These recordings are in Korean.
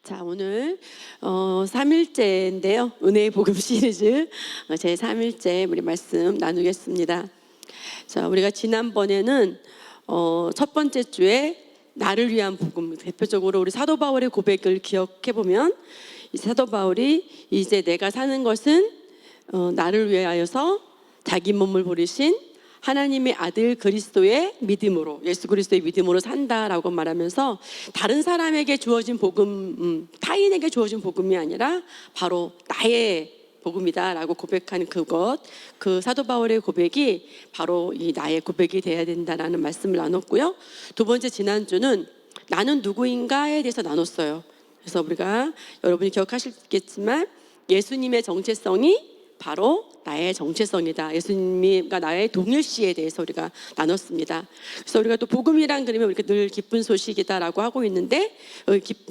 자, 오늘 3일째인데요. 은혜의 복음 시리즈 제 3일째 우리 말씀 나누겠습니다. 자, 우리가 지난번에는 첫 번째 주에 나를 위한 복음, 대표적으로 우리 사도 바울의 고백을 기억해 보면, 이 사도 바울이 이제 내가 사는 것은 나를 위하여서 자기 몸을 버리신 하나님의 아들 그리스도의 믿음으로, 예수 그리스도의 믿음으로 산다라고 말하면서, 다른 사람에게 주어진 복음, 타인에게 주어진 복음이 아니라 바로 나의 복음이다라고 고백하는 그것, 그 사도 바울의 고백이 바로 이 나의 고백이 되어야 된다라는 말씀을 나눴고요. 두 번째, 지난주는 나는 누구인가에 대해서 나눴어요. 그래서 우리가, 여러분이 기억하시겠지만, 예수님의 정체성이 바로 나의 정체성이다. 예수님과 나의 동일시에 대해서 우리가 나눴습니다. 그래서 우리가 또 복음이란 그러면 우리가 늘 기쁜 소식이다라고 하고 있는데,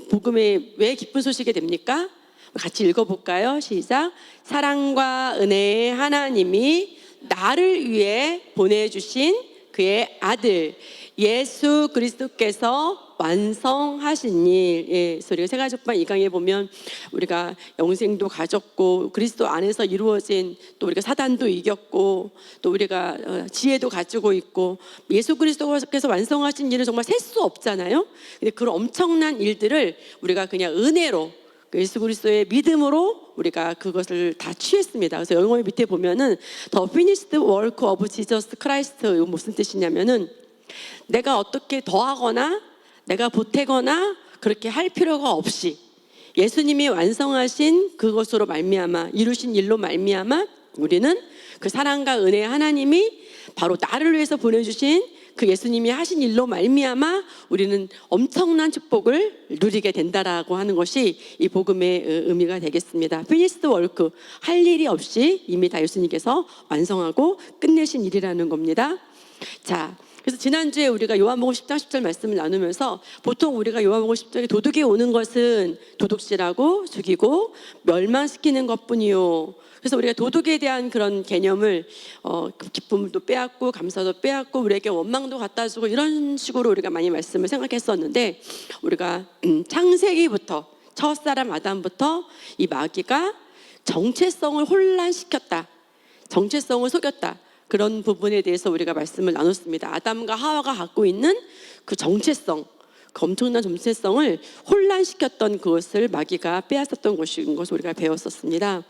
복음이 왜 기쁜 소식이 됩니까? 같이 읽어볼까요? 시작. 사랑과 은혜의 하나님이 나를 위해 보내주신 그의 아들 예수 그리스도께서 완성하신 일. 그래서 우리가 새가족반 2강에 보면 우리가 영생도 가졌고, 그리스도 안에서 이루어진, 또 우리가 사단도 이겼고, 또 우리가 지혜도 가지고 있고, 예수 그리스도께서 완성하신 일은 정말 셀 수 없잖아요. 근데 그런 엄청난 일들을 우리가 그냥 은혜로, 예수 그리스도의 믿음으로 우리가 그것을 다 취했습니다. 그래서 영어 밑에 보면은 The finished work of Jesus Christ, 이거 무슨 뜻이냐면은, 내가 어떻게 더하거나 내가 보태거나 그렇게 할 필요가 없이 예수님이 완성하신 그것으로 말미암아, 이루신 일로 말미암아, 우리는 그 사랑과 은혜의 하나님이 바로 나를 위해서 보내주신 그 예수님이 하신 일로 말미암아 우리는 엄청난 축복을 누리게 된다라고 하는 것이 이 복음의 의미가 되겠습니다. finished work, 할 일이 없이 이미 다 예수님께서 완성하고 끝내신 일이라는 겁니다. 자, 그래서 지난주에 우리가 요한복음 10장 10절 말씀을 나누면서, 보통 우리가 요한복음 10장에 도둑이 오는 것은 도둑질하고 죽이고 멸망시키는 것뿐이요. 그래서 우리가 도둑에 대한 그런 개념을 기쁨도 빼앗고 감사도 빼앗고 우리에게 원망도 갖다 주고 이런 식으로 우리가 많이 말씀을 생각했었는데, 우리가 창세기부터, 첫사람 아담부터 이 마귀가 정체성을 혼란시켰다, 정체성을 속였다, 그런 부분에 대해서 우리가 말씀을 나눴습니다. 아담과 하와가 갖고 있는 그 정체성, 그 엄청난 정체성을 혼란시켰던 그것을 마귀가 빼앗았던 것인 것을 우리가 배웠었습니다.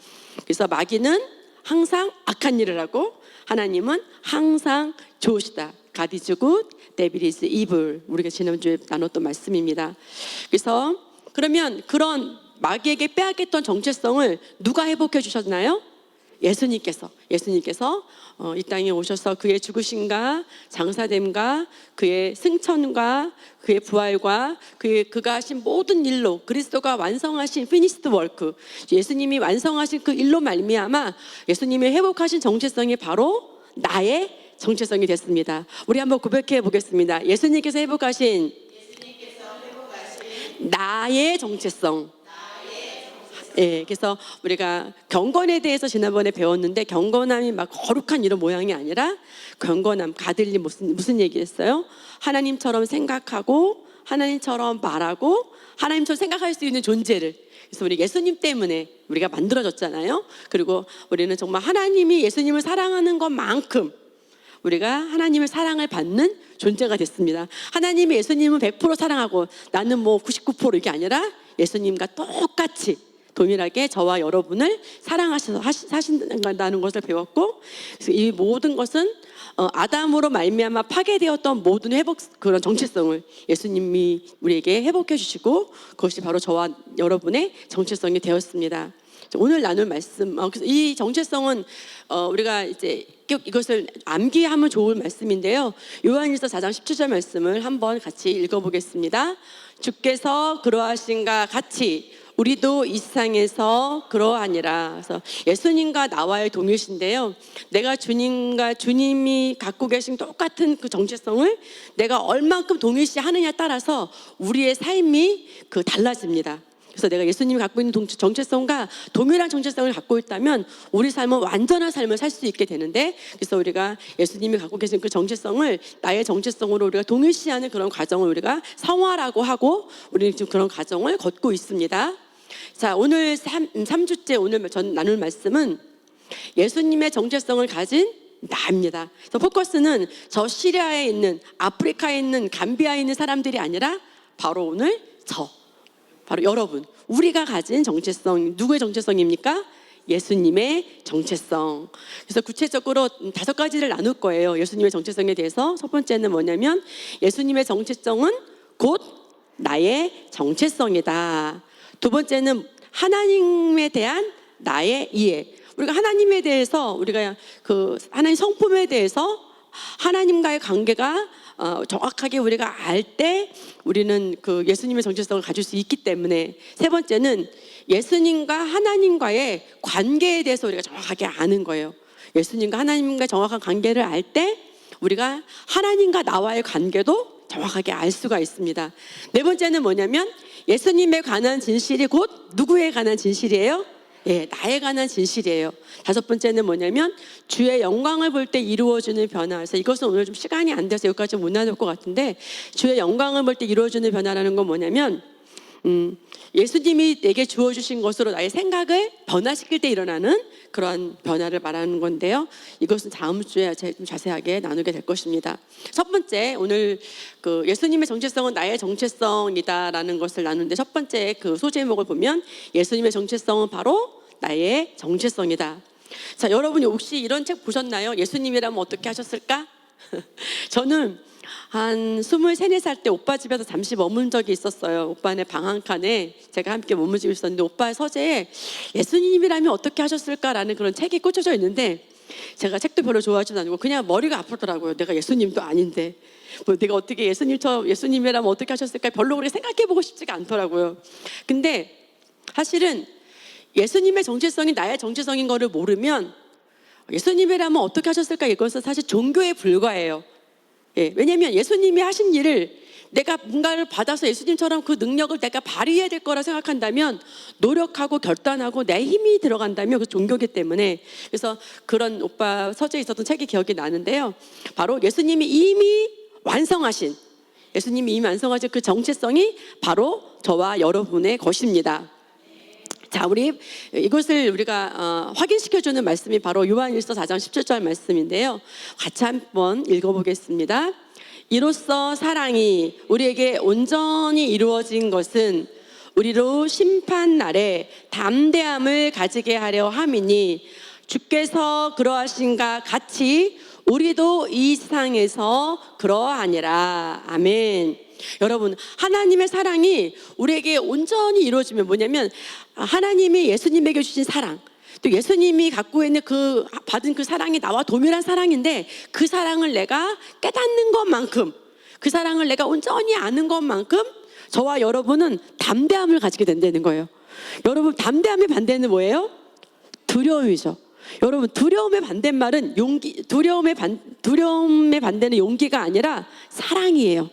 그래서 마귀는 항상 악한 일을 하고 하나님은 항상 좋으시다. God is good, devil is evil. 우리가 지난주에 나눴던 말씀입니다. 그래서 그러면 그런 마귀에게 빼앗겼던 정체성을 누가 회복해 주셨나요? 예수님께서 이 땅에 오셔서 그의 죽으심과 장사됨과 그의 승천과 그의 부활과 그가 하신 모든 일로, 그리스도가 완성하신 finished work, 예수님이 완성하신 그 일로 말미암아 예수님이 회복하신 정체성이 바로 나의 정체성이 됐습니다. 우리 한번 고백해 보겠습니다. 예수님께서 회복하신 나의 정체성. 예, 그래서 우리가 경건에 대해서 지난번에 배웠는데, 경건함이 막 거룩한 이런 모양이 아니라, 경건함, 가들리 무슨 얘기했어요? 하나님처럼 생각하고 하나님처럼 말하고 하나님처럼 생각할 수 있는 존재를. 그래서 우리 예수님 때문에 우리가 만들어졌잖아요. 그리고 우리는 정말 하나님이 예수님을 사랑하는 것만큼 우리가 하나님의 사랑을 받는 존재가 됐습니다. 하나님이 예수님은 100% 사랑하고 나는 뭐 99% 이게 아니라, 예수님과 똑같이 동일하게 저와 여러분을 사랑하셔서 사신다는 것을 배웠고, 그래서 이 모든 것은 아담으로 말미암아 파괴되었던 모든 회복, 그런 정체성을 예수님이 우리에게 회복해 주시고, 그것이 바로 저와 여러분의 정체성이 되었습니다. 오늘 나눌 말씀, 그래서 이 정체성은 우리가 이제 이것을 암기하면 좋을 말씀인데요. 요한일서 4장 17절 말씀을 한번 같이 읽어보겠습니다. 주께서 그러하신가 같이 우리도 이 세상에서 그러하니라. 그래서 예수님과 나와의 동일신데요, 내가 주님이 갖고 계신 똑같은 그 정체성을 내가 얼만큼 동일시 하느냐에 따라서 우리의 삶이 달라집니다. 그래서 내가 예수님이 갖고 있는 정체성과 동일한 정체성을 갖고 있다면 우리 삶은 완전한 삶을 살 수 있게 되는데, 그래서 우리가 예수님이 갖고 계신 그 정체성을 나의 정체성으로 우리가 동일시하는 그런 과정을 우리가 성화라고 하고, 우리는 지금 그런 과정을 걷고 있습니다. 자, 오늘 3주째 오늘 전 나눌 말씀은 예수님의 정체성을 가진 나입니다. 그래서 포커스는 저 시리아에 있는, 아프리카에 있는, 감비아에 있는 사람들이 아니라 바로 오늘 바로 여러분, 우리가 가진 정체성, 누구의 정체성입니까? 예수님의 정체성. 그래서 구체적으로 5가지를 나눌 거예요. 예수님의 정체성에 대해서. 첫 번째는 뭐냐면 예수님의 정체성은 곧 나의 정체성이다. 두 번째는 하나님에 대한 나의 이해. 우리가 하나님에 대해서, 우리가 그 하나님 성품에 대해서 하나님과의 관계가 정확하게 우리가 알 때 우리는 그 예수님의 정체성을 가질 수 있기 때문에, 세 번째는 예수님과 하나님과의 관계에 대해서 우리가 정확하게 아는 거예요. 예수님과 하나님과 정확한 관계를 알 때 우리가 하나님과 나와의 관계도 정확하게 알 수가 있습니다. 네 번째는 뭐냐면 예수님에 관한 진실이 곧 누구에 관한 진실이에요? 예, 나에 관한 진실이에요. 다섯 번째는 뭐냐면 주의 영광을 볼 때 이루어지는 변화. 그래서 이것은 오늘 좀 시간이 안 돼서 여기까지 못 나눌 것 같은데, 주의 영광을 볼 때 이루어지는 변화라는 건 뭐냐면 예수님이 내게 주어주신 것으로 나의 생각을 변화시킬 때 일어나는 그러한 변화를 말하는 건데요. 이것은 다음 주에 좀 자세하게 나누게 될 것입니다. 첫 번째, 오늘 그 예수님의 정체성은 나의 정체성이다라는 것을 나누는데, 첫 번째 그 소제목을 보면 예수님의 정체성은 바로 나의 정체성이다. 자, 여러분이 혹시 이런 책 보셨나요? 예수님이라면 어떻게 하셨을까? 저는 한 23, 4살 때 오빠 집에서 잠시 머문 적이 있었어요. 오빠네 방 한 칸에 제가 함께 머물고 있었는데, 오빠의 서재에 예수님이라면 어떻게 하셨을까라는 그런 책이 꽂혀져 있는데, 제가 책도 별로 좋아하지도 않고 그냥 머리가 아프더라고요. 내가 예수님도 아닌데 뭐 내가 어떻게 예수님이라면 어떻게 하셨을까, 별로 그렇게 생각해보고 싶지가 않더라고요. 근데 사실은 예수님의 정체성이 나의 정체성인 거를 모르면 예수님이라면 어떻게 하셨을까, 이것은 사실 종교에 불과해요. 예, 왜냐하면 예수님이 하신 일을 내가 뭔가를 받아서 예수님처럼 그 능력을 내가 발휘해야 될 거라 생각한다면, 노력하고 결단하고 내 힘이 들어간다면 그 종교기 때문에. 그래서 그런 오빠 서재에 있었던 책이 기억이 나는데요, 바로 예수님이 이미 완성하신 그 정체성이 바로 저와 여러분의 것입니다. 자, 이것을 우리가 확인시켜주는 말씀이 바로 요한일서 4장 17절 말씀인데요. 같이 한번 읽어보겠습니다. 이로써 사랑이 우리에게 온전히 이루어진 것은 우리로 심판날에 담대함을 가지게 하려 함이니, 주께서 그러하신가 같이 우리도 이 세상에서 그러하니라. 아멘. 여러분, 하나님의 사랑이 우리에게 온전히 이루어지면 뭐냐면, 하나님이 예수님에게 주신 사랑, 또 예수님이 갖고 있는 받은 그 사랑이 나와 동일한 사랑인데, 그 사랑을 내가 깨닫는 것만큼, 그 사랑을 내가 온전히 아는 것만큼 저와 여러분은 담대함을 가지게 된다는 거예요. 여러분, 담대함의 반대는 뭐예요? 두려움이죠. 여러분, 두려움의 반대말은 두려움의 반대는 용기가 아니라 사랑이에요.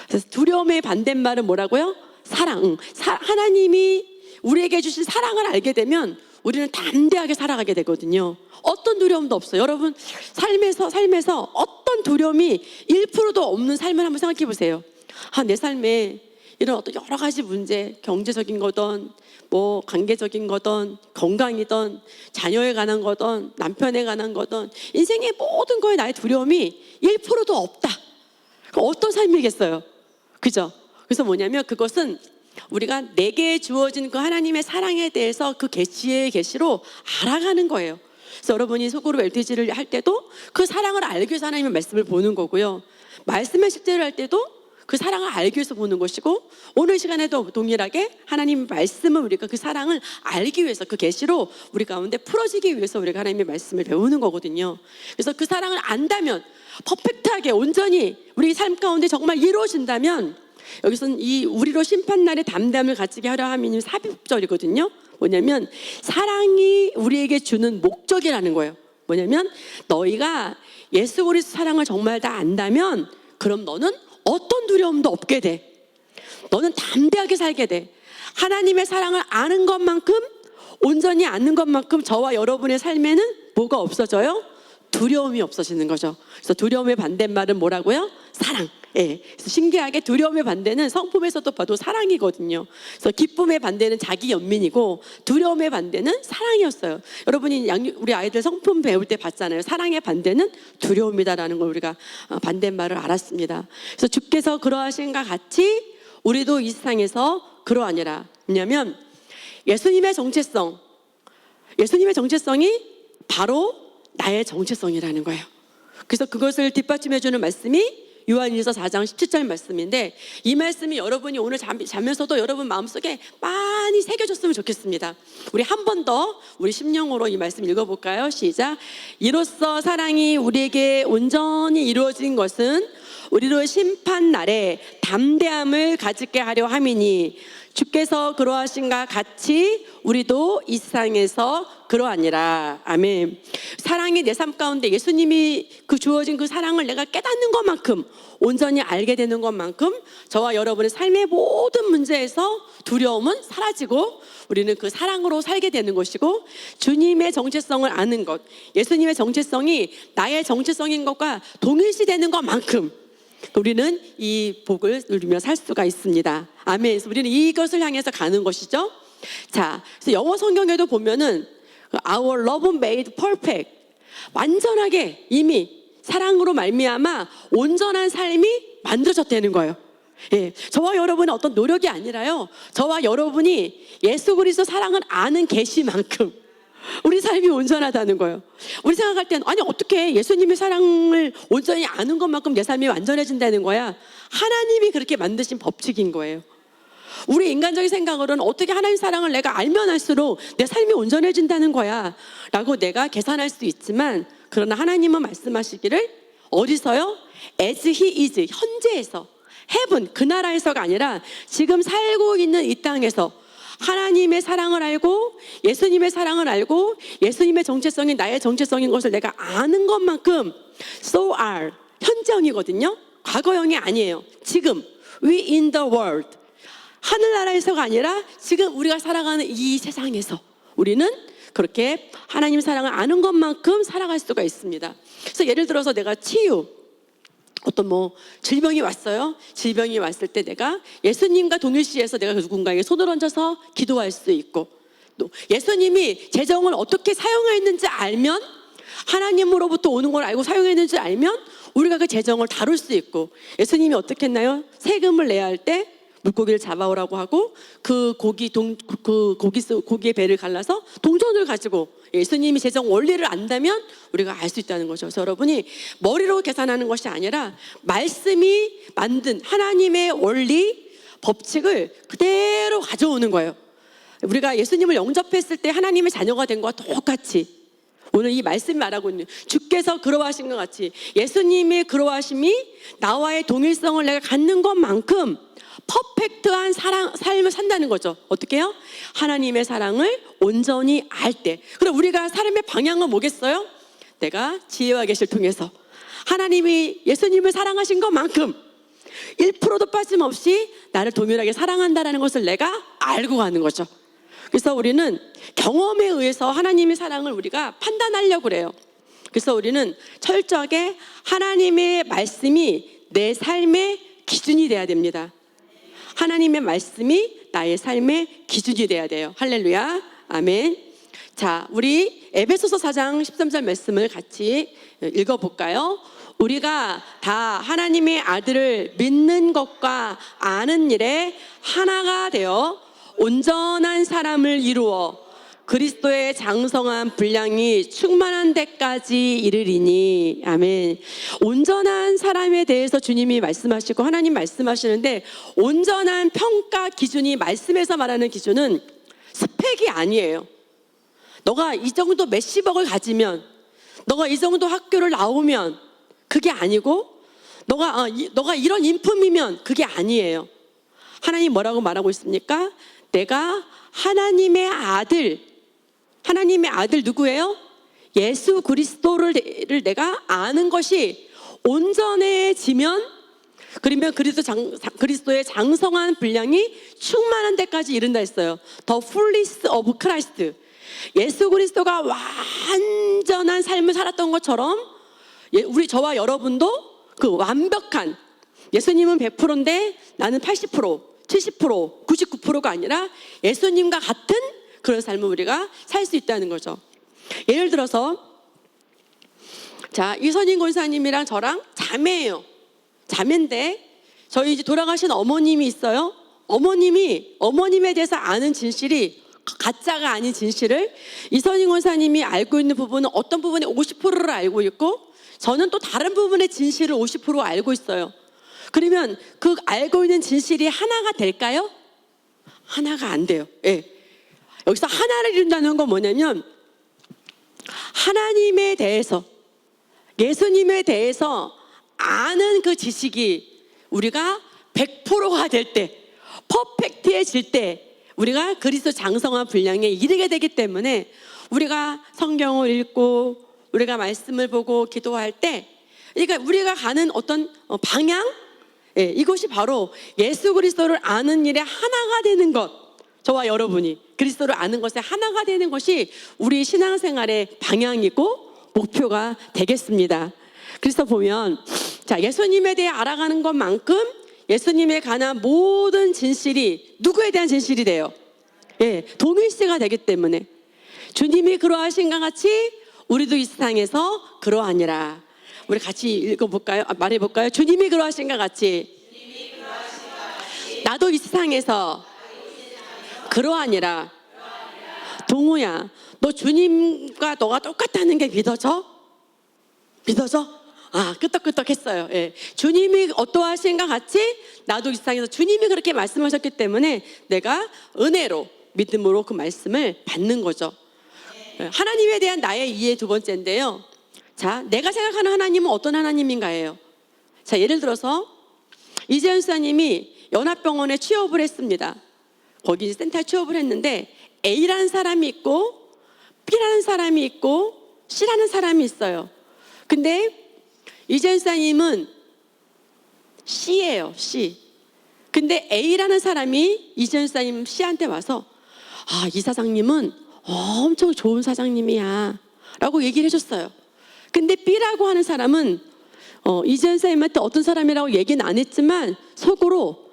그래서 두려움의 반대말은 뭐라고요? 사랑. 하나님이 우리에게 주신 사랑을 알게 되면 우리는 담대하게 살아가게 되거든요. 어떤 두려움도 없어요. 여러분, 삶에서 어떤 두려움이 1%도 없는 삶을 한번 생각해 보세요. 내 삶에 이런 어떤 여러 가지 문제, 경제적인 거든, 뭐 관계적인 거든, 건강이든, 자녀에 관한 거든, 남편에 관한 거든, 인생의 모든 거에 나의 두려움이 1%도 없다. 그럼 어떤 삶이겠어요? 그죠? 그래서 뭐냐면 그것은 우리가 내게 주어진 그 하나님의 사랑에 대해서 그 지혜의 계시로 알아가는 거예요. 그래서 여러분이 속으로 LTG를 할 때도 그 사랑을 알기 위해서 하나님의 말씀을 보는 거고요, 말씀의 식재를 할 때도 그 사랑을 알기 위해서 보는 것이고, 오늘 시간에도 동일하게 하나님의 말씀을 우리가 그 사랑을 알기 위해서, 그 계시로 우리 가운데 풀어지기 위해서 우리가 하나님의 말씀을 배우는 거거든요. 그래서 그 사랑을 안다면, 퍼펙트하게 온전히 우리 삶 가운데 정말 이루어진다면, 여기서는 이 우리로 심판날에 담대함을 가지게 하려 함이니 삽입절이거든요. 뭐냐면 사랑이 우리에게 주는 목적이라는 거예요. 뭐냐면 너희가 예수 그리스도 사랑을 정말 다 안다면, 그럼 너는 어떤 두려움도 없게 돼. 너는 담대하게 살게 돼. 하나님의 사랑을 아는 것만큼, 온전히 아는 것만큼 저와 여러분의 삶에는 뭐가 없어져요? 두려움이 없어지는 거죠. 그래서 두려움의 반대말은 뭐라고요? 사랑. 예. 그래서 신기하게 두려움의 반대는 성품에서도 봐도 사랑이거든요. 그래서 기쁨의 반대는 자기 연민이고 두려움의 반대는 사랑이었어요. 여러분이 우리 아이들 성품 배울 때 봤잖아요. 사랑의 반대는 두려움이다라는 걸 우리가 반대말을 알았습니다. 그래서 주께서 그러하신과 같이 우리도 이 세상에서 그러하니라. 왜냐하면 예수님의 정체성이 바로 나의 정체성이라는 거예요. 그래서 그것을 뒷받침해주는 말씀이 요한일서 4장 17절 말씀인데, 이 말씀이 여러분이 오늘 자면서도 여러분 마음속에 많이 새겨졌으면 좋겠습니다. 우리 한 번 더 우리 심령으로 이 말씀 읽어볼까요? 시작. 이로써 사랑이 우리에게 온전히 이루어진 것은 우리로 심판날에 담대함을 가지게 하려 함이니 주께서 그러하신가 같이 우리도 이 세상에서 그러하니라. 아멘. 사랑이 내 삶 가운데 예수님이 주어진 그 사랑을 내가 깨닫는 것만큼, 온전히 알게 되는 것만큼 저와 여러분의 삶의 모든 문제에서 두려움은 사라지고 우리는 그 사랑으로 살게 되는 것이고, 주님의 정체성을 아는 것, 예수님의 정체성이 나의 정체성인 것과 동일시되는 것만큼 우리는 이 복을 누리며 살 수가 있습니다. 아멘. 그래서 우리는 이것을 향해서 가는 것이죠. 자, 그래서 영어 성경에도 보면은 Our love made perfect, 완전하게 이미 사랑으로 말미암아 온전한 삶이 만들어졌다는 거예요. 예, 저와 여러분의 어떤 노력이 아니라요, 저와 여러분이 예수 그리스도 사랑을 아는 계시만큼 우리 삶이 온전하다는 거예요. 우리 생각할 때는 아니 어떻게 예수님의 사랑을 온전히 아는 것만큼 내 삶이 완전해진다는 거야. 하나님이 그렇게 만드신 법칙인 거예요. 우리 인간적인 생각으로는 어떻게 하나님 사랑을 내가 알면 알수록 내 삶이 온전해진다는 거야 라고 내가 계산할 수 있지만, 그러나 하나님은 말씀하시기를 어디서요? As he is, 현재에서, heaven, 그 나라에서가 아니라 지금 살고 있는 이 땅에서 하나님의 사랑을 알고 예수님의 사랑을 알고 예수님의 정체성이 나의 정체성인 것을 내가 아는 것만큼 so are, 현재형이거든요. 과거형이 아니에요. 지금 we in the world, 하늘나라에서가 아니라 지금 우리가 살아가는 이 세상에서 우리는 그렇게 하나님 사랑을 아는 것만큼 살아갈 수가 있습니다. 그래서 예를 들어서 내가 어떤 질병이 왔어요. 질병이 왔을 때 내가 예수님과 동일시해서 내가 누군가에게 손을 얹어서 기도할 수 있고, 또 예수님이 재정을 어떻게 사용했는지 알면, 하나님으로부터 오는 걸 알고 사용했는지 알면 우리가 그 재정을 다룰 수 있고, 예수님이 어떻게 했나요? 세금을 내야 할 때 물고기를 잡아오라고 하고 그 고기의 배를 갈라서 동전을 가지고, 예수님이 재정 원리를 안다면 우리가 알 수 있다는 거죠. 그래서 여러분이 머리로 계산하는 것이 아니라 말씀이 만든 하나님의 원리, 법칙을 그대로 가져오는 거예요. 우리가 예수님을 영접했을 때 하나님의 자녀가 된 것과 똑같이 오늘 이 말씀이 말하고 있는, 주께서 그러하신 것 같이 예수님의 그러하심이 나와의 동일성을 내가 갖는 것만큼 퍼펙트한 삶을 산다는 거죠. 어떻게 해요? 하나님의 사랑을 온전히 알 때. 그럼 우리가 삶의 방향은 뭐겠어요? 내가 지혜와 계시를 통해서 하나님이 예수님을 사랑하신 것만큼 1%도 빠짐없이 나를 동일하게 사랑한다는 것을 내가 알고 가는 거죠. 그래서 우리는 경험에 의해서 하나님의 사랑을 우리가 판단하려고 그래요. 그래서 우리는 철저하게 하나님의 말씀이 내 삶의 기준이 돼야 됩니다. 하나님의 말씀이 나의 삶의 기준이 돼야 돼요. 할렐루야. 아멘. 자, 우리 에베소서 4장 13절 말씀을 같이 읽어볼까요? 우리가 다 하나님의 아들을 믿는 것과 아는 일에 하나가 되어 온전한 사람을 이루어 그리스도의 장성한 분량이 충만한 데까지 이르리니. 아멘. 온전한 사람에 대해서 주님이 말씀하시고 하나님 말씀하시는데, 온전한 평가 기준이, 말씀에서 말하는 기준은 스펙이 아니에요. 너가 이 정도 몇십억을 가지면, 너가 이 정도 학교를 나오면 그게 아니고, 너가 이런 인품이면 그게 아니에요. 하나님 뭐라고 말하고 있습니까? 내가 하나님의 아들 누구예요? 예수 그리스도를 내가 아는 것이 온전해지면 그러면 그리스도의 장성한 분량이 충만한 데까지 이른다 했어요. The fullness of Christ. 예수 그리스도가 완전한 삶을 살았던 것처럼 저와 여러분도 그 완벽한, 예수님은 100%인데 나는 80%, 70%, 99%가 아니라 예수님과 같은 그런 삶을 우리가 살 수 있다는 거죠. 예를 들어서 자, 이선인 권사님이랑 저랑 자매예요. 자매인데 저희 이제 돌아가신 어머님이 있어요. 어머님에 대해서 아는 진실이 가짜가 아닌 진실을 이선인 권사님이 알고 있는 부분은 어떤 부분에 50%를 알고 있고 저는 또 다른 부분의 진실을 50% 알고 있어요. 그러면 그 알고 있는 진실이 하나가 될까요? 하나가 안 돼요. 예. 여기서 하나를 이룬다는 건 뭐냐면 하나님에 대해서, 예수님에 대해서 아는 그 지식이 우리가 100%가 될 때, 퍼펙트해질 때 우리가 그리스도 장성한 분량에 이르게 되기 때문에 우리가 성경을 읽고 우리가 말씀을 보고 기도할 때, 그러니까 우리가 가는 어떤 방향, 이것이 바로 예수 그리스도를 아는 일에 하나가 되는 것, 저와 여러분이 그리스도를 아는 것에 하나가 되는 것이 우리 신앙생활의 방향이고 목표가 되겠습니다. 그래서 보면 자, 예수님에 대해 알아가는 것만큼 예수님에 관한 모든 진실이 누구에 대한 진실이 돼요? 동일시가 되기 때문에 주님이 그러하신 것 같이 우리도 이 세상에서 그러하니라. 우리 같이 읽어볼까요? 말해볼까요? 주님이 그러하신 것 같이 나도 이 세상에서 그러하니라. 동우야, 너 주님과 너가 똑같다는 게 믿어져? 믿어져? 끄떡끄떡했어요. 주님이 어떠하신 것 같이 나도 이 세상에서 주님이 그렇게 말씀하셨기 때문에 내가 은혜로, 믿음으로 그 말씀을 받는 거죠. 하나님에 대한 나의 이해 두 번째인데요. 자, 내가 생각하는 하나님은 어떤 하나님인가예요. 자, 예를 들어서 이재현 사님이 연합병원에 취업을 했습니다. 거기 센터에 취업을 했는데 A라는 사람이 있고 B라는 사람이 있고 C라는 사람이 있어요. 근데 이재현 사님은 C예요, C. 근데 A라는 사람이 이재현 사님 C한테 와서 이 사장님은 엄청 좋은 사장님이야 라고 얘기를 해줬어요. 근데 B라고 하는 사람은 이재현 사님한테 어떤 사람이라고 얘기는 안 했지만 속으로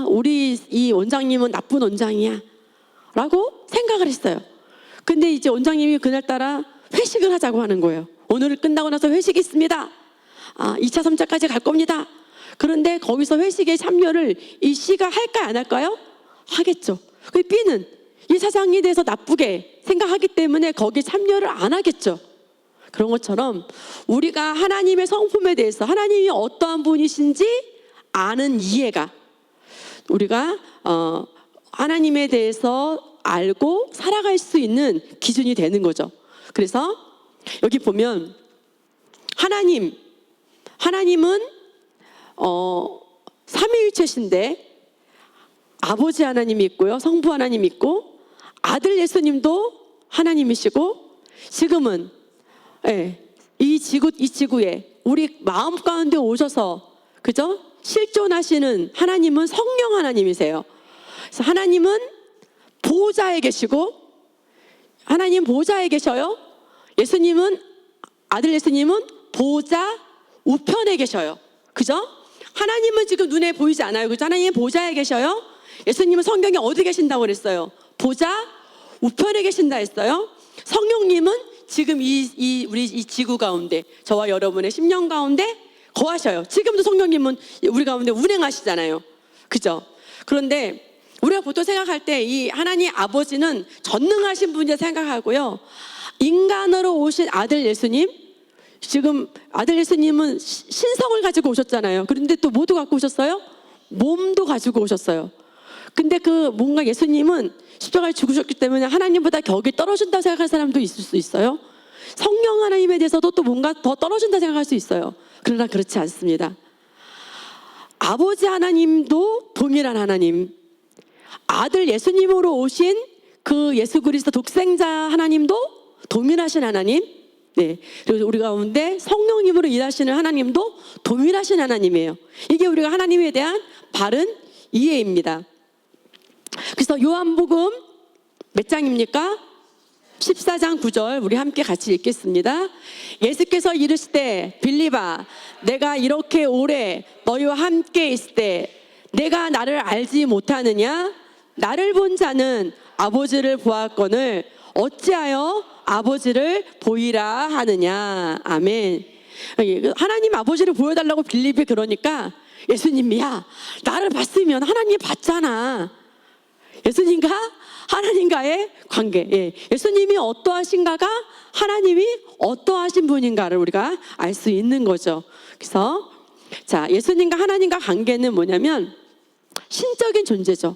우리 이 원장님은 나쁜 원장이야 라고 생각을 했어요. 근데 이제 원장님이 그날따라 회식을 하자고 하는 거예요. 오늘 끝나고 나서 회식이 있습니다. 2차 3차까지 갈 겁니다. 그런데 거기서 회식에 참여를 이 C가 할까요, 안 할까요? 하겠죠. 그 B는 이 사장에 대해서 나쁘게 생각하기 때문에 거기에 참여를 안 하겠죠. 그런 것처럼 우리가 하나님의 성품에 대해서 하나님이 어떠한 분이신지 아는 이해가 우리가 하나님에 대해서 알고 살아갈 수 있는 기준이 되는 거죠. 그래서 여기 보면 하나님은 삼위일체신데 아버지 하나님이 있고요, 성부 하나님이 있고 아들 예수님도 하나님이시고 지금은 이 지구에 우리 마음 가운데 오셔서 그죠? 실존하시는 하나님은 성령 하나님이세요. 그래서 하나님은 보좌에 계시고 하나님 보좌에 계셔요. 아들 예수님은 보좌 우편에 계셔요. 그죠? 하나님은 지금 눈에 보이지 않아요. 그죠? 하나님은 보좌에 계셔요. 예수님은 성경에 어디 계신다고 그랬어요? 보좌 우편에 계신다 했어요. 성령님은 지금 우리 이 지구 가운데 저와 여러분의 심령 가운데 거하셔요. 지금도 성령님은 우리 가운데 운행하시잖아요. 그죠? 그런데 우리가 보통 생각할 때 이 하나님 아버지는 전능하신 분이라 생각하고요. 인간으로 오신 아들 예수님, 지금 아들 예수님은 신성을 가지고 오셨잖아요. 그런데 또 뭐도 갖고 오셨어요? 몸도 가지고 오셨어요. 근데 그 뭔가 예수님은 십자가에 죽으셨기 때문에 하나님보다 격이 떨어진다고 생각하는 사람도 있을 수 있어요. 성령 하나님에 대해서도 또 뭔가 더 떨어진다 생각할 수 있어요. 그러나 그렇지 않습니다. 아버지 하나님도 동일한 하나님, 아들 예수님으로 오신 그 예수 그리스도 독생자 하나님도 동일하신 하나님, 네. 그리고 우리 가운데 성령님으로 일하시는 하나님도 동일하신 하나님이에요. 이게 우리가 하나님에 대한 바른 이해입니다. 그래서 요한복음 몇 장입니까? 14장 9절 우리 함께 같이 읽겠습니다. 예수께서 이르시되 빌립아 내가 이렇게 오래 너희와 함께 있을 때 내가 나를 알지 못하느냐? 나를 본 자는 아버지를 보았거늘 어찌하여 아버지를 보이라 하느냐. 아멘. 하나님 아버지를 보여달라고 빌립이 그러니까 예수님이 야 나를 봤으면 하나님 봤잖아. 예수님과 하나님과의 관계. 예. 예수님이 어떠하신가가 하나님이 어떠하신 분인가를 우리가 알 수 있는 거죠. 그래서 자, 예수님과 하나님과 관계는 뭐냐면 신적인 존재죠.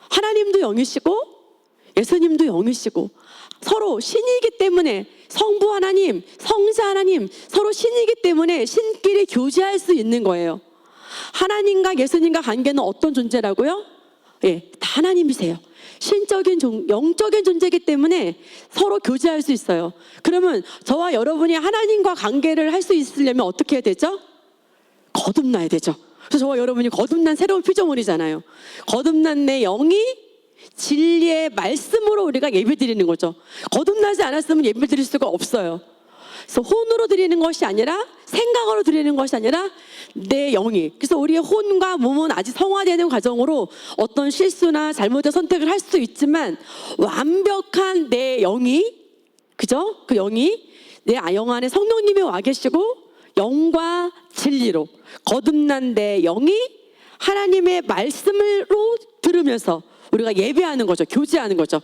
하나님도 영이시고 예수님도 영이시고 서로 신이기 때문에 성부 하나님, 성자 하나님 서로 신이기 때문에 신끼리 교제할 수 있는 거예요. 하나님과 예수님과 관계는 어떤 존재라고요? 예, 다 하나님이세요. 신적인 영적인 존재이기 때문에 서로 교제할 수 있어요. 그러면 저와 여러분이 하나님과 관계를 할 수 있으려면 어떻게 해야 되죠? 거듭나야 되죠. 그래서 저와 여러분이 거듭난 새로운 피조물이잖아요. 거듭난 내 영이 진리의 말씀으로 우리가 예배 드리는 거죠. 거듭나지 않았으면 예배 드릴 수가 없어요. 그래서 혼으로 드리는 것이 아니라 생각으로 드리는 것이 아니라 내 영이. 그래서 우리의 혼과 몸은 아직 성화되는 과정으로 어떤 실수나 잘못된 선택을 할 수 있지만 완벽한 내 영이, 그죠? 그 영이 내 영 안에 성령님이 와 계시고 영과 진리로 거듭난 내 영이 하나님의 말씀으로 들으면서 우리가 예배하는 거죠. 교제하는 거죠.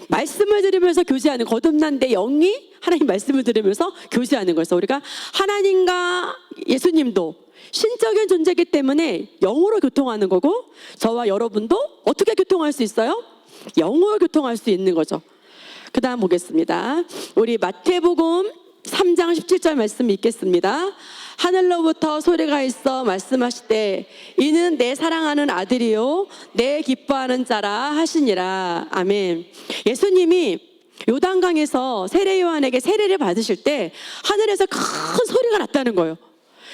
말씀을 들으면서 교제하는, 거듭난 내 영이 하나님 말씀을 들으면서 교제하는 거죠. 우리가 하나님과 예수님도 신적인 존재이기 때문에 영으로 교통하는 거고 저와 여러분도 어떻게 교통할 수 있어요? 영으로 교통할 수 있는 거죠. 그 다음 보겠습니다. 우리 마태복음 3장 17절 말씀 읽겠습니다. 하늘로부터 소리가 있어 말씀하시되 이는 내 사랑하는 아들이요 내 기뻐하는 자라 하시니라. 아멘. 예수님이 요단강에서 세례 요한에게 세례를 받으실 때 하늘에서 큰 소리가 났다는 거예요.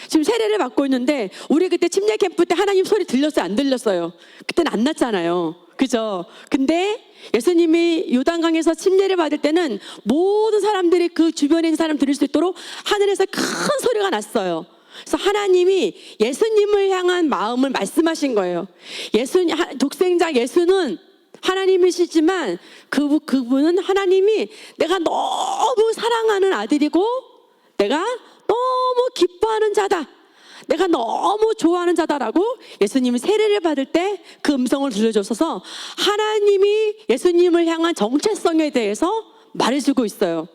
지금 세례를 받고 있는데 우리 그때 침례 캠프 때 하나님 소리 들렸어요? 안 들렸어요? 그때는 안 났잖아요. 그죠? 근데 예수님이 요단강에서 침례를 받을 때는 모든 사람들이 그 주변에 있는 사람 들을 수 있도록 하늘에서 큰 소리가 났어요. 그래서 하나님이 예수님을 향한 마음을 말씀하신 거예요. 독생자 예수는 하나님이시지만 그분은 하나님이 내가 너무 사랑하는 아들이고 내가 너무 기뻐하는 자다, 내가 너무 좋아하는 자다라고 예수님이 세례를 받을 때 그 음성을 들려줘서 하나님이 예수님을 향한 정체성에 대해서 말해주고 있어요.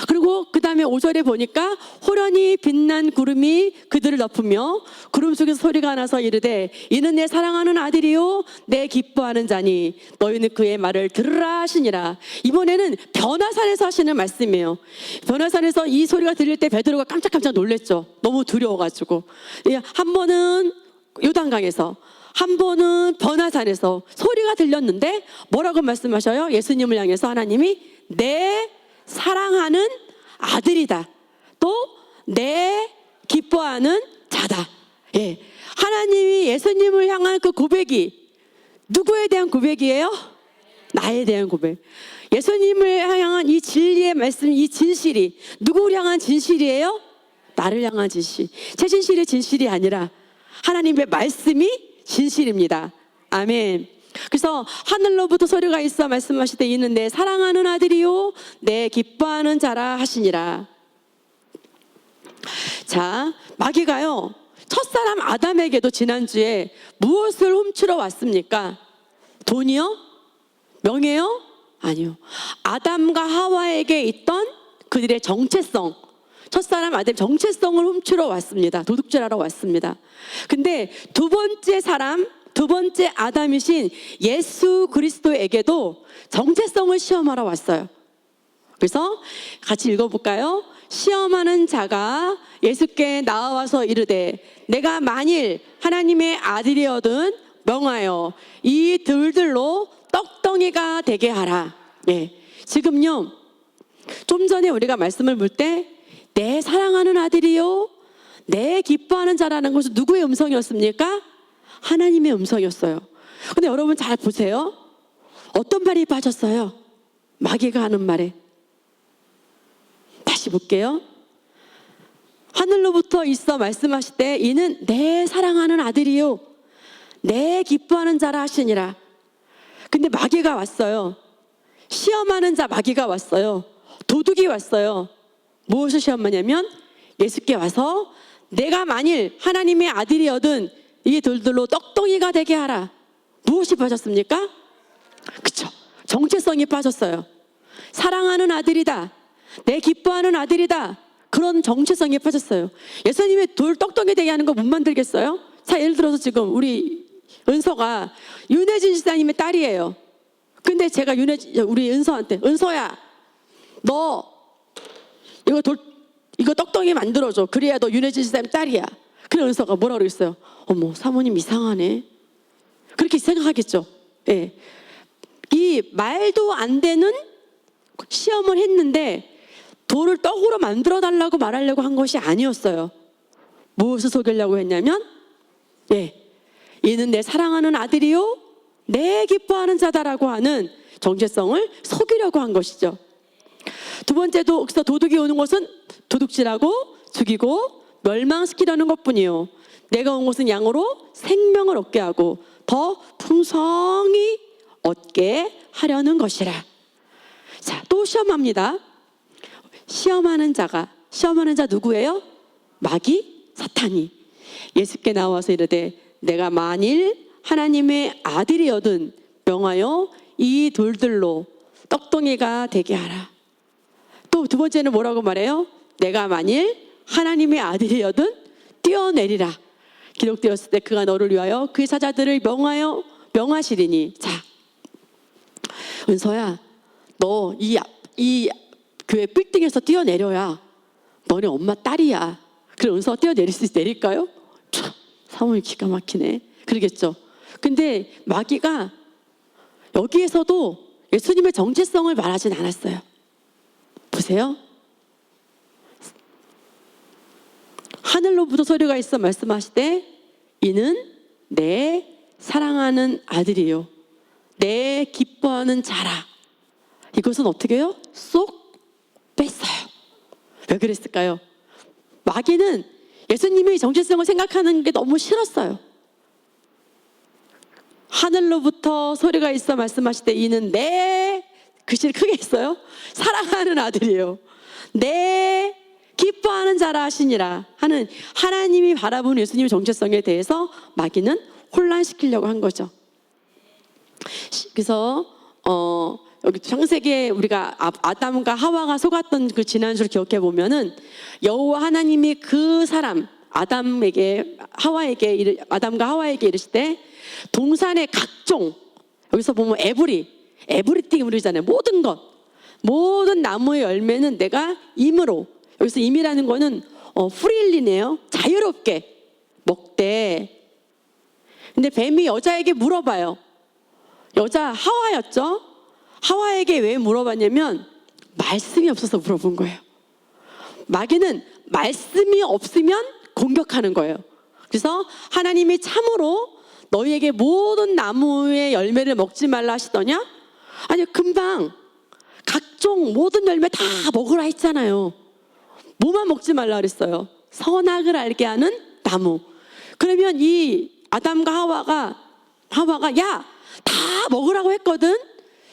그리고 그 다음에 5절에 보니까 호련히 빛난 구름이 그들을 덮으며 구름 속에서 소리가 나서 이르되 이는 내 사랑하는 아들이요 내 기뻐하는 자니 너희는 그의 말을 들으라 하시니라. 이번에는 변화산에서 하시는 말씀이에요. 변화산에서 이 소리가 들릴 때 베드로가 깜짝깜짝 놀랬죠. 너무 두려워가지고. 한 번은 요단강에서, 한 번은 변화산에서 소리가 들렸는데 뭐라고 말씀하셔요? 예수님을 향해서 하나님이 내 사랑하는 아들이다, 또 내 기뻐하는 자다. 예. 하나님이 예수님을 향한 그 고백이 누구에 대한 고백이에요? 나에 대한 고백. 예수님을 향한 이 진리의 말씀, 이 진실이 누구를 향한 진실이에요? 나를 향한 진실. 제 진실이 진실이 아니라 하나님의 말씀이 진실입니다. 아멘. 그래서 하늘로부터 소리가 있어 말씀하시되 이는 내 사랑하는 아들이요 내 기뻐하는 자라 하시니라. 자, 마귀가요 첫사람 아담에게도 지난주에 무엇을 훔치러 왔습니까? 돈이요? 명예요? 아니요. 아담과 하와에게 있던 그들의 정체성, 첫사람 아담 정체성을 훔치러 왔습니다. 도둑질하러 왔습니다. 근데 두 번째 아담이신 예수 그리스도에게도 정체성을 시험하러 왔어요. 그래서 같이 읽어볼까요? 시험하는 자가 예수께 나와서 이르되 내가 만일 하나님의 아들이어든 명하여 이 들들로 떡덩이가 되게 하라. 예. 지금요 좀 전에 우리가 말씀을 볼 때 내 사랑하는 아들이요 내 기뻐하는 자라는 것은 누구의 음성이었습니까? 하나님의 음성이었어요. 근데 여러분 잘 보세요. 어떤 말이 빠졌어요? 마귀가 하는 말에. 다시 볼게요. 하늘로부터 있어 말씀하실 때 이는 내 사랑하는 아들이요 내 기뻐하는 자라 하시니라. 근데 마귀가 왔어요. 시험하는 자 마귀가 왔어요. 도둑이 왔어요. 무엇을 시험하냐면 예수께 와서 내가 만일 하나님의 아들이거든 이 돌들로 떡덩이가 되게 하라. 무엇이 빠졌습니까? 그쵸, 정체성이 빠졌어요. 사랑하는 아들이다, 내 기뻐하는 아들이다, 그런 정체성이 빠졌어요. 예수님이 돌 떡덩이 되게 하는 거 못 만들겠어요? 자, 예를 들어서 지금 우리 은서가 윤혜진 지사님의 딸이에요. 근데 제가 우리 은서한테, 은서야 너 이거 떡덩이 만들어줘. 그래야 너 윤혜진 지사님 딸이야. 그래 은서가 뭐라 그랬어요? 어머, 사모님 이상하네. 그렇게 생각하겠죠. 예. 이 말도 안 되는 시험을 했는데 돌을 떡으로 만들어 달라고 말하려고 한 것이 아니었어요. 무엇을 속이려고 했냐면 이는 내 사랑하는 아들이요 내 기뻐하는 자다라고 하는 정체성을 속이려고 한 것이죠. 두 번째도 여기서 도둑이 오는 것은 도둑질하고 죽이고 멸망시키려는 것뿐이요 내가 온 것은 양으로 생명을 얻게 하고 더 풍성히 얻게 하려는 것이라. 자, 또 시험합니다. 시험하는 자 누구예요? 마귀, 사탄이 예수께 나와서 이르되 내가 만일 하나님의 아들이거든 명하여 이 돌들로 떡덩이가 되게 하라. 또 두 번째는 뭐라고 말해요? 내가 만일 하나님의 아들이거든 뛰어내리라. 기록되었을 때 그가 너를 위하여 그의 사자들을 명하시리니. 자, 은서야 너 이 교회 빌딩에서 뛰어내려야 너네 엄마 딸이야. 그럼 은서가 뛰어내릴 수 내릴까요? 참, 사모님 기가 막히네. 그러겠죠. 근데 마귀가 여기에서도 예수님의 정체성을 말하진 않았어요. 보세요. 하늘로부터 소리가 있어 말씀하시되 이는 내 사랑하는 아들이요 내 기뻐하는 자라. 이것은 어떻게 해요? 쏙 뺐어요. 왜 그랬을까요? 마귀는 예수님의 정체성을 생각하는 게 너무 싫었어요. 하늘로부터 소리가 있어 말씀하시되 이는 내, 글씨를 크게 했어요. 사랑하는 아들이요 내 기뻐하는 자라 하시니라 하는 하나님이 바라보는 예수님의 정체성에 대해서 마귀는 혼란시키려고 한 거죠. 그래서 여기 창세기에 우리가 아담과 하와가 속았던 그 지난주를 기억해 보면은 여호와 하나님이 그 사람 아담과 하와에게 이르실 때 동산의 각종, 여기서 보면 에브리띵 우리잖아요. 모든 나무의 열매는 내가 임으로, 여기서 임이라는 거는 프리일리네요. 자유롭게 먹되. 근데 뱀이 여자에게 물어봐요. 여자 하와였죠. 하와에게 왜 물어봤냐면 말씀이 없어서 물어본 거예요. 마귀는 말씀이 없으면 공격하는 거예요. 그래서 하나님이 참으로 너희에게 모든 나무의 열매를 먹지 말라 하시더냐? 아니, 금방 각종 모든 열매 다 먹으라 했잖아요. 뭐만 먹지 말라 그랬어요? 선악을 알게 하는 나무. 그러면 이 아담과 하와가 야, 다 먹으라고 했거든?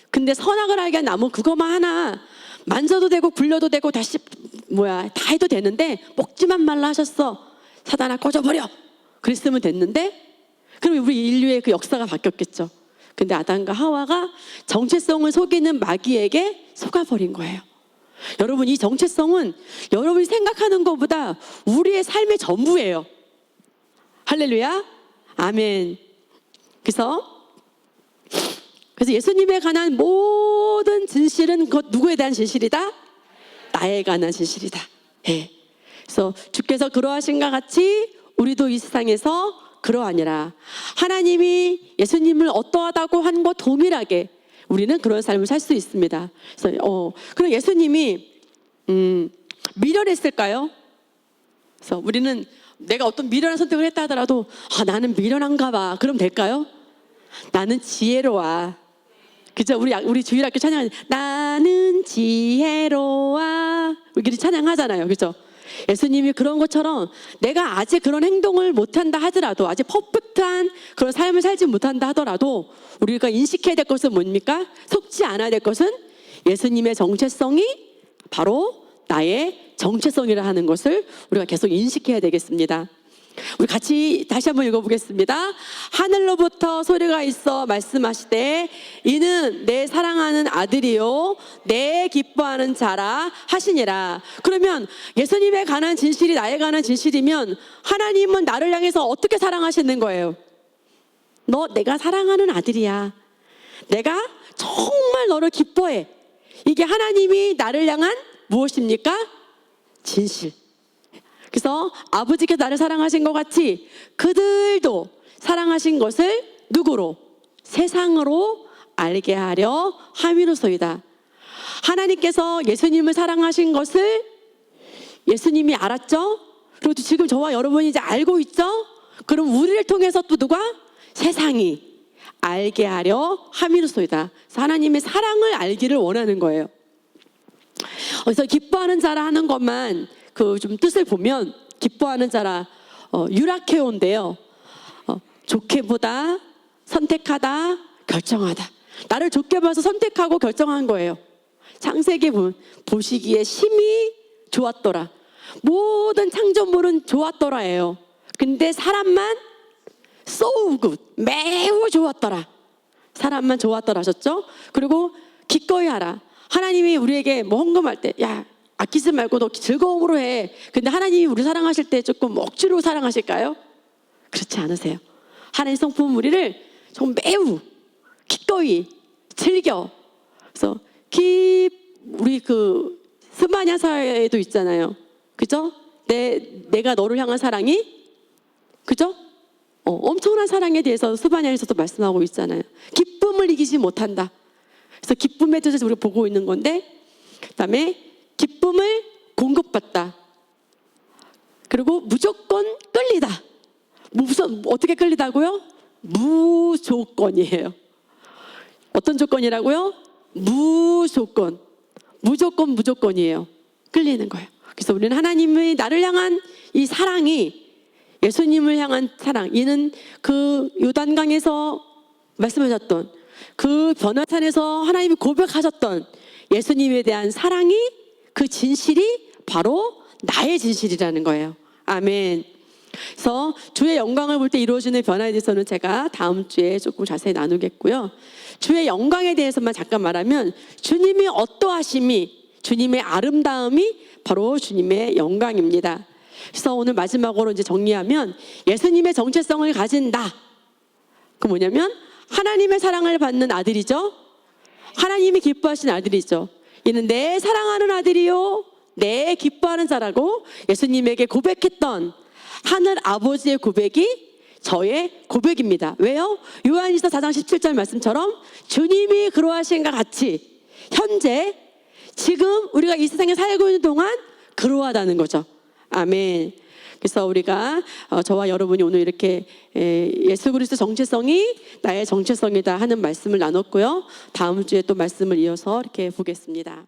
근데 선악을 알게 한 나무 그거만 하나 만져도 되고 굴려도 되고 다시 다 해도 되는데 먹지만 말라 하셨어. 사단아 꺼져버려. 그랬으면 됐는데 그럼 우리 인류의 그 역사가 바뀌었겠죠. 근데 아담과 하와가 정체성을 속이는 마귀에게 속아버린 거예요. 여러분, 이 정체성은 여러분이 생각하는 것보다 우리의 삶의 전부예요. 할렐루야, 아멘. 그래서 예수님에 관한 모든 진실은 곧 누구에 대한 진실이다? 나에 관한 진실이다. 그래서 주께서 그러하신가 같이 우리도 이 세상에서 그러하니라. 하나님이 예수님을 어떠하다고 한 것 동일하게 우리는 그런 삶을 살 수 있습니다. 그래서 그럼 예수님이 미련했을까요? 그래서 우리는 내가 어떤 미련한 선택을 했다 하더라도 나는 미련한가 봐. 그럼 될까요? 나는 지혜로워. 그죠? 우리 주일학교 찬양하는 나는 지혜로워. 우리끼리 찬양하잖아요. 그죠? 예수님이 그런 것처럼 내가 아직 그런 행동을 못한다 하더라도, 아직 퍼펙트한 그런 삶을 살지 못한다 하더라도 우리가 인식해야 될 것은 뭡니까? 속지 않아야 될 것은 예수님의 정체성이 바로 나의 정체성이라 하는 것을 우리가 계속 인식해야 되겠습니다. 우리 같이 다시 한번 읽어보겠습니다. 하늘로부터 소리가 있어 말씀하시되 이는 내 사랑하는 아들이요 내 기뻐하는 자라 하시니라. 그러면 예수님에 관한 진실이 나에 관한 진실이면 하나님은 나를 향해서 어떻게 사랑하시는 거예요? 너 내가 사랑하는 아들이야. 내가 정말 너를 기뻐해. 이게 하나님이 나를 향한 무엇입니까? 진실. 그래서 아버지께서 나를 사랑하신 것 같이 그들도 사랑하신 것을 누구로? 세상으로 알게 하려 함이로소이다. 하나님께서 예수님을 사랑하신 것을 예수님이 알았죠? 그리고 지금 저와 여러분이 이제 알고 있죠? 그럼 우리를 통해서 또 누가? 세상이 알게 하려 함이로소이다. 그래서 하나님의 사랑을 알기를 원하는 거예요. 그래서 기뻐하는 자라 하는 것만 그 좀 뜻을 보면 기뻐하는 자라 유라케온데요. 좋게 보다, 선택하다, 결정하다. 나를 좋게 봐서 선택하고 결정한 거예요. 창세기 보시기에 심히 좋았더라. 모든 창조물은 좋았더라예요. 근데 사람만 so good, 매우 좋았더라. 사람만 좋았더라 하셨죠? 그리고 기꺼이 하라. 하나님이 우리에게 뭐 헌금할 때 아끼지 말고 너 즐거움으로 해. 근데 하나님이 우리 사랑하실 때 조금 억지로 사랑하실까요? 그렇지 않으세요. 하나님 성품 우리를 정말 매우 기꺼이 즐겨. 그래서 우리 그 스바냐서에도 있잖아요. 그죠? 내가 너를 향한 사랑이 그죠? 엄청난 사랑에 대해서 스바냐에서도 말씀하고 있잖아요. 기쁨을 이기지 못한다. 그래서 기쁨에 대해서 우리가 보고 있는 건데, 그다음에 기쁨을 공급받다. 그리고 무조건 끌리다. 어떻게 끌리다고요? 무조건이에요. 어떤 조건이라고요? 무조건. 무조건이에요. 끌리는 거예요. 그래서 우리는 하나님의 나를 향한 이 사랑이 예수님을 향한 사랑, 이는 그 요단강에서 말씀하셨던 그 변화산에서 하나님이 고백하셨던 예수님에 대한 사랑이 그 진실이 바로 나의 진실이라는 거예요. 아멘. 그래서 주의 영광을 볼 때 이루어지는 변화에 대해서는 제가 다음 주에 조금 자세히 나누겠고요. 주의 영광에 대해서만 잠깐 말하면 주님이 어떠하심이, 주님의 아름다움이 바로 주님의 영광입니다. 그래서 오늘 마지막으로 이제 정리하면 예수님의 정체성을 가진 나. 그 뭐냐면 하나님의 사랑을 받는 아들이죠. 하나님이 기뻐하신 아들이죠. 이는 내 사랑하는 아들이요 내 기뻐하는 자라고 예수님에게 고백했던 하늘 아버지의 고백이 저의 고백입니다. 왜요? 요한일서 4장 17절 말씀처럼 주님이 그러하신과 같이 현재 지금 우리가 이 세상에 살고 있는 동안 그러하다는 거죠. 아멘. 그래서 우리가 저와 여러분이 오늘 이렇게 예수 그리스도 정체성이 나의 정체성이다 하는 말씀을 나눴고요. 다음 주에 또 말씀을 이어서 이렇게 보겠습니다.